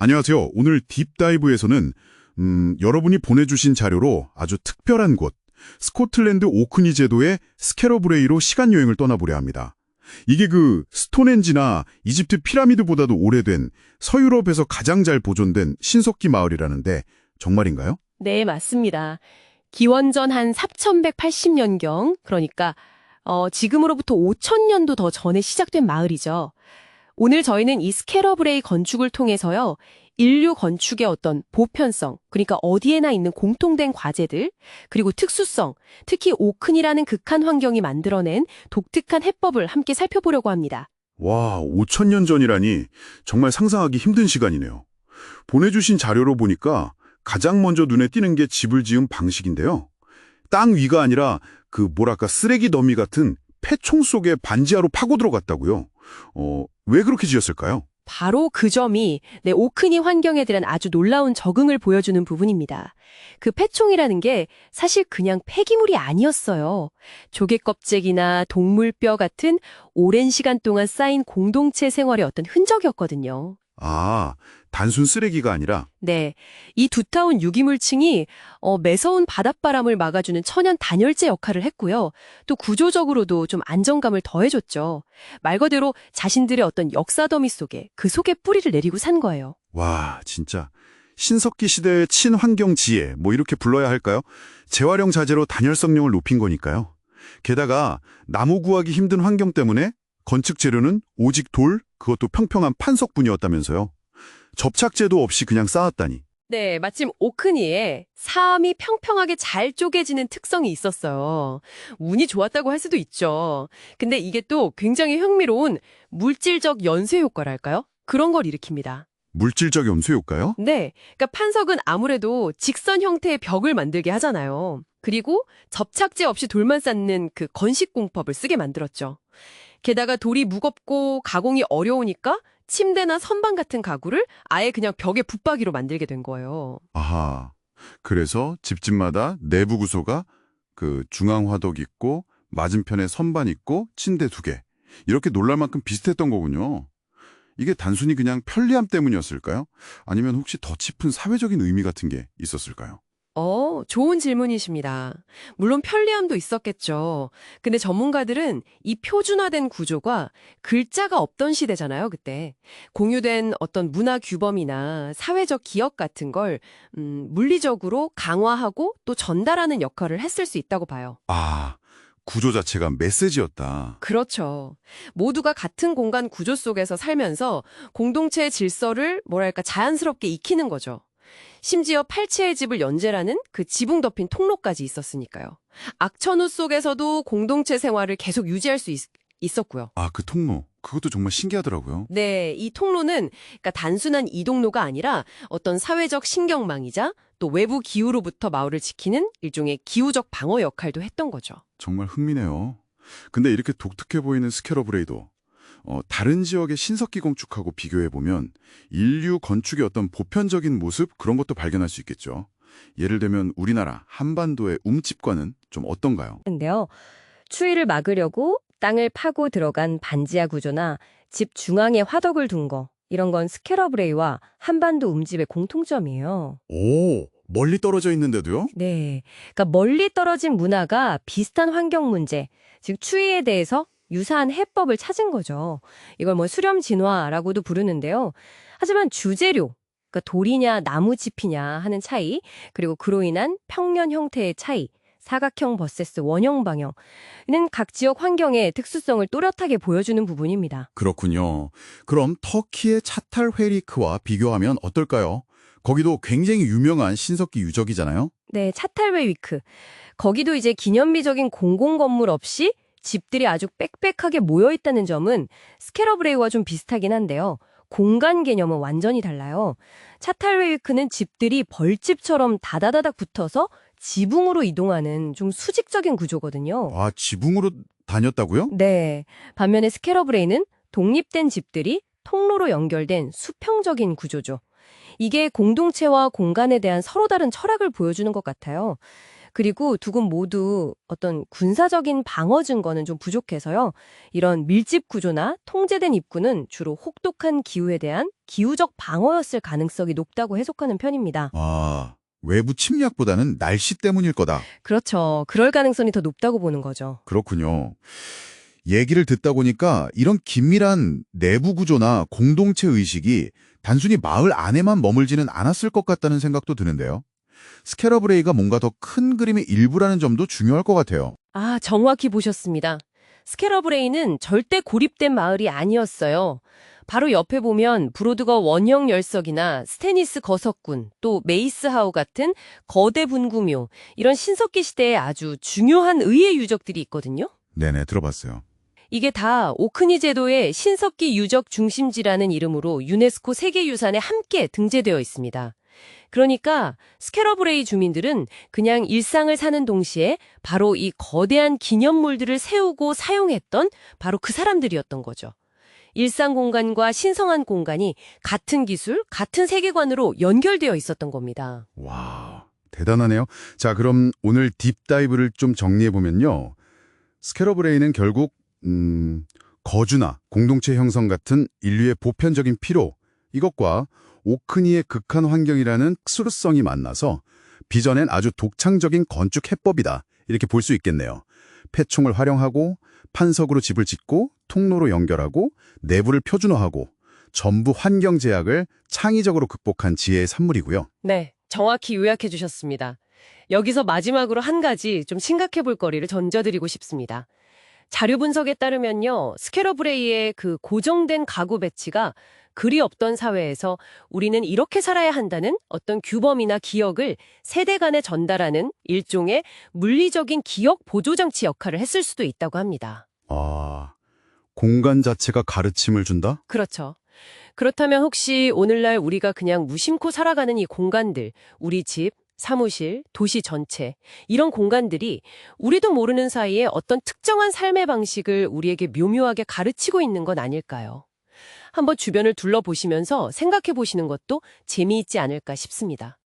안녕하세요. 오늘 딥다이브에서는 여러분이 보내주신 자료로 아주 특별한 곳, 스코틀랜드 오크니 제도의 스캐러브레이로 시간여행을 떠나보려 합니다. 이게 그 스톤헨지나 이집트 피라미드보다도 오래된 서유럽에서 가장 잘 보존된 신석기 마을이라는데 정말인가요? 네, 맞습니다. 기원전 한 4180년경, 그러니까 지금으로부터 5000년도 더 전에 시작된 마을이죠. 오늘 저희는 이 스캐러브레이 건축을 통해서요, 인류 건축의 어떤 보편성, 그러니까 어디에나 있는 공통된 과제들, 그리고 특수성, 특히 오큰이라는 극한 환경이 만들어낸 독특한 해법을 함께 살펴보려고 합니다. 와, 5천년 전이라니 정말 상상하기 힘든 시간이네요. 보내주신 자료로 보니까 가장 먼저 눈에 띄는 게 집을 지은 방식인데요. 땅 위가 아니라 쓰레기 더미 같은 폐총 속에 반지하로 파고 들어갔다고요. 왜 그렇게 지었을까요? 바로 그 점이 오크니 환경에 대한 아주 놀라운 적응을 보여주는 부분입니다. 그 폐총이라는 게 사실 그냥 폐기물이 아니었어요. 조개 껍데기나 동물뼈 같은 오랜 시간 동안 쌓인 공동체 생활의 어떤 흔적이었거든요. 아, 단순 쓰레기가 아니라 네, 이 두터운 유기물층이 매서운 바닷바람을 막아주는 천연 단열재 역할을 했고요. 또 구조적으로도 좀 안정감을 더해줬죠. 말 그대로 자신들의 어떤 역사 더미 속에 그 속에 뿌리를 내리고 산 거예요. 와, 진짜 신석기 시대의 친환경 지혜 이렇게 불러야 할까요? 재활용 자재로 단열성능을 높인 거니까요. 게다가 나무 구하기 힘든 환경 때문에 건축 재료는 오직 돌, 그것도 평평한 판석뿐이었다면서요. 접착제도 없이 그냥 쌓았다니. 네, 마침 오크니에 사암이 평평하게 잘 쪼개지는 특성이 있었어요. 운이 좋았다고 할 수도 있죠. 근데 이게 또 굉장히 흥미로운 물질적 연쇄 효과랄까요? 그런 걸 일으킵니다. 물질적 염수 효과요? 네, 그러니까 판석은 아무래도 직선 형태의 벽을 만들게 하잖아요. 그리고 접착제 없이 돌만 쌓는 그 건식공법을 쓰게 만들었죠. 게다가 돌이 무겁고 가공이 어려우니까 침대나 선반 같은 가구를 아예 그냥 벽에 붙박이로 만들게 된 거예요. 아하. 그래서 집집마다 내부 구조가 중앙 화덕 있고 맞은편에 선반 있고 침대 2개. 이렇게 놀랄 만큼 비슷했던 거군요. 이게 단순히 그냥 편리함 때문이었을까요? 아니면 혹시 더 짙은 사회적인 의미 같은 게 있었을까요? 좋은 질문이십니다. 물론 편리함도 있었겠죠. 근데 전문가들은 이 표준화된 구조가 글자가 없던 시대잖아요, 그때. 공유된 어떤 문화 규범이나 사회적 기억 같은 걸 물리적으로 강화하고 또 전달하는 역할을 했을 수 있다고 봐요. 아, 구조 자체가 메시지였다. 그렇죠. 모두가 같은 공간 구조 속에서 살면서 공동체의 질서를 자연스럽게 익히는 거죠. 심지어 팔치의 집을 연재라는 그 지붕 덮인 통로까지 있었으니까요. 악천후 속에서도 공동체 생활을 계속 유지할 수 있었고요. 아, 그 통로. 그것도 정말 신기하더라고요. 네, 이 통로는 그러니까 단순한 이동로가 아니라 어떤 사회적 신경망이자 또 외부 기후로부터 마을을 지키는 일종의 기후적 방어 역할도 했던 거죠. 정말 흥미네요. 근데 이렇게 독특해 보이는 스캐러브레이도 다른 지역의 신석기 건축하고 비교해보면 인류 건축의 어떤 보편적인 모습 그런 것도 발견할 수 있겠죠. 예를 들면 우리나라 한반도의 움집과는 좀 어떤가요? 인데요. 추위를 막으려고 땅을 파고 들어간 반지하 구조나 집 중앙에 화덕을 둔 거, 이런 건 스캐러브레이와 한반도 움집의 공통점이에요. 오, 멀리 떨어져 있는데도요? 네. 그러니까 멀리 떨어진 문화가 비슷한 환경 문제, 즉 추위에 대해서 유사한 해법을 찾은 거죠. 이걸 수렴 진화라고도 부르는데요. 하지만 주재료, 그러니까 돌이냐 나무짚이냐 하는 차이, 그리고 그로 인한 평면 형태의 차이, 사각형 vs 원형 방향은 각 지역 환경의 특수성을 또렷하게 보여주는 부분입니다. 그렇군요. 그럼 터키의 차탈 회리크와 비교하면 어떨까요? 거기도 굉장히 유명한 신석기 유적이잖아요. 네, 차탈웨 위크. 거기도 이제 기념비적인 공공 건물 없이 집들이 아주 빽빽하게 모여 있다는 점은 스캐러브레이와 좀 비슷하긴 한데요. 공간 개념은 완전히 달라요. 차탈웨 위크는 집들이 벌집처럼 다다다닥 붙어서 지붕으로 이동하는 좀 수직적인 구조거든요. 아, 지붕으로 다녔다고요? 네. 반면에 스캐러브레이는 독립된 집들이 통로로 연결된 수평적인 구조죠. 이게 공동체와 공간에 대한 서로 다른 철학을 보여주는 것 같아요. 그리고 두 곳 모두 어떤 군사적인 방어 증거는 좀 부족해서요. 이런 밀집 구조나 통제된 입구는 주로 혹독한 기후에 대한 기후적 방어였을 가능성이 높다고 해석하는 편입니다. 아, 외부 침략보다는 날씨 때문일 거다. 그렇죠. 그럴 가능성이 더 높다고 보는 거죠. 그렇군요. 얘기를 듣다 보니까 이런 긴밀한 내부 구조나 공동체 의식이 단순히 마을 안에만 머물지는 않았을 것 같다는 생각도 드는데요. 스캐러브레이가 뭔가 더 큰 그림의 일부라는 점도 중요할 것 같아요. 아, 정확히 보셨습니다. 스캐러브레이는 절대 고립된 마을이 아니었어요. 바로 옆에 보면 브로드거 원형 열석이나 스테니스 거석군, 또 메이스하우 같은 거대 분구묘, 이런 신석기 시대의 아주 중요한 의의 유적들이 있거든요. 네네, 들어봤어요. 이게 다 오크니 제도의 신석기 유적 중심지라는 이름으로 유네스코 세계유산에 함께 등재되어 있습니다. 그러니까 스캐러브레이 주민들은 그냥 일상을 사는 동시에 바로 이 거대한 기념물들을 세우고 사용했던 바로 그 사람들이었던 거죠. 일상 공간과 신성한 공간이 같은 기술, 같은 세계관으로 연결되어 있었던 겁니다. 와, 대단하네요. 자, 그럼 오늘 딥다이브를 좀 정리해보면요. 스캐러브레이는 결국 거주나 공동체 형성 같은 인류의 보편적인 필요, 이것과 오크니의 극한 환경이라는 특수성이 만나서 빚어낸 아주 독창적인 건축 해법이다. 이렇게 볼 수 있겠네요. 폐총을 활용하고 판석으로 집을 짓고 통로로 연결하고 내부를 표준화하고 전부 환경 제약을 창의적으로 극복한 지혜의 산물이고요. 네, 정확히 요약해 주셨습니다. 여기서 마지막으로 한 가지 좀 심각해 볼 거리를 던져드리고 싶습니다. 자료 분석에 따르면요, 스캐러브레이의 그 고정된 가구 배치가 그리 없던 사회에서 우리는 이렇게 살아야 한다는 어떤 규범이나 기억을 세대 간에 전달하는 일종의 물리적인 기억 보조장치 역할을 했을 수도 있다고 합니다. 아, 공간 자체가 가르침을 준다? 그렇죠. 그렇다면 혹시 오늘날 우리가 그냥 무심코 살아가는 이 공간들, 우리 집, 사무실, 도시 전체, 이런 공간들이 우리도 모르는 사이에 어떤 특정한 삶의 방식을 우리에게 묘묘하게 가르치고 있는 건 아닐까요? 한번 주변을 둘러보시면서 생각해 보시는 것도 재미있지 않을까 싶습니다.